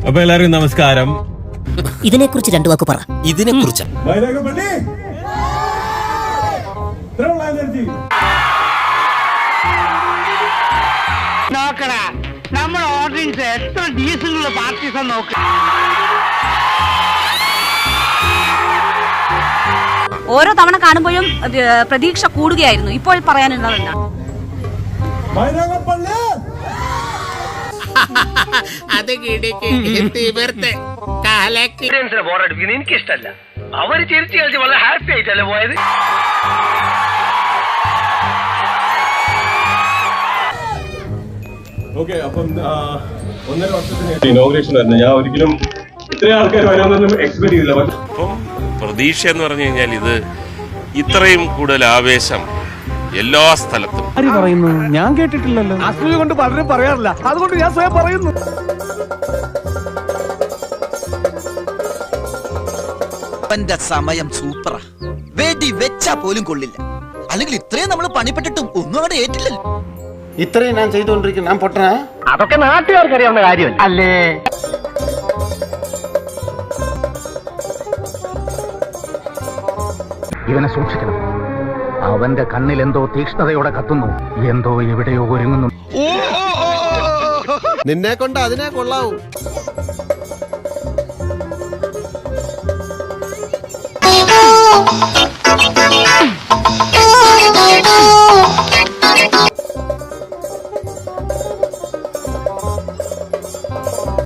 അപ്പൊ എല്ലാവർക്കും നമസ്കാരം. ഇതിനെക്കുറിച്ച് രണ്ടു വാക്ക് പറ. ഇതിനെക്കുറിച്ച് നോക്കടാ, നമ്മുടെ ഓഡിയൻസ് എത്ര ഡീസലുള്ള പാർട്ടീസാ നോക്ക. ഓരോ തവണ കാണുമ്പോഴും പ്രതീക്ഷ കൂടുകയായിരുന്നു. ഇപ്പോൾ പറയാനുള്ളത് എന്താണ്? എനിക്കിഷ്ടല്ല. അവര് ചിരിച്ചു കളിച്ച് വളരെ ഹാപ്പി ആയിട്ടല്ലേ പോയത്. ഓക്കെ, അപ്പം 1.5 വർഷത്തിന് ഇനോഗ്രേഷൻ ആയിരുന്നു. ഞാൻ ഒരിക്കലും ഇത്രയും ആൾക്കാർ വരുമെന്നൊന്നും എക്സ്പെക്ട് ചെയ്തില്ല. അപ്പം പ്രതീക്ഷ എന്ന് പറഞ്ഞു കഴിഞ്ഞാൽ ഇത് ഇത്രയും കൂടുതൽ ആവേശം എല്ലാ സ്ഥലത്തും പറയുന്നു ഞാൻ കേട്ടിട്ടില്ലല്ലോ. അസൂയ കൊണ്ട് പലരും പറയാറില്ല, അതുകൊണ്ട് ഞാൻ സ്വയം പറയുന്നു. സമയം സൂപ്പറാ. വെടി വെച്ചാ പോലും കൊള്ളില്ല. അല്ലെങ്കിൽ ഇത്രയും നമ്മൾ പണിപ്പെട്ടിട്ടും ഒന്നും അവിടെ ഏറ്റില്ലല്ലോ. ഇത്രയും ഞാൻ ചെയ്തുകൊണ്ടിരിക്കുന്നു. ഞാൻ പൊട്ടനാ? അതൊക്കെ നാട്ടുകാർക്ക് അറിയാവുന്ന കാര്യമല്ല അല്ലേ. ഇവനെ സൂക്ഷിക്കണം. അവന്റെ കണ്ണിൽ എന്തോ തീക്ഷ്ണതയോടെ കത്തുന്നു, എന്തോ എവിടെയോ ഒരുങ്ങുന്നു. നിന്നെ കൊണ്ട് അതിനെ കൊള്ളാവൂ.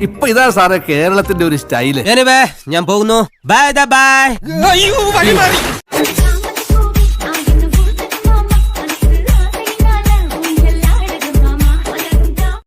ഇപ്പൊ ഇതാ സാറേ കേരളത്തിന്റെ ഒരു സ്റ്റൈല്. ഞാൻ പോകുന്നു. Bye bye.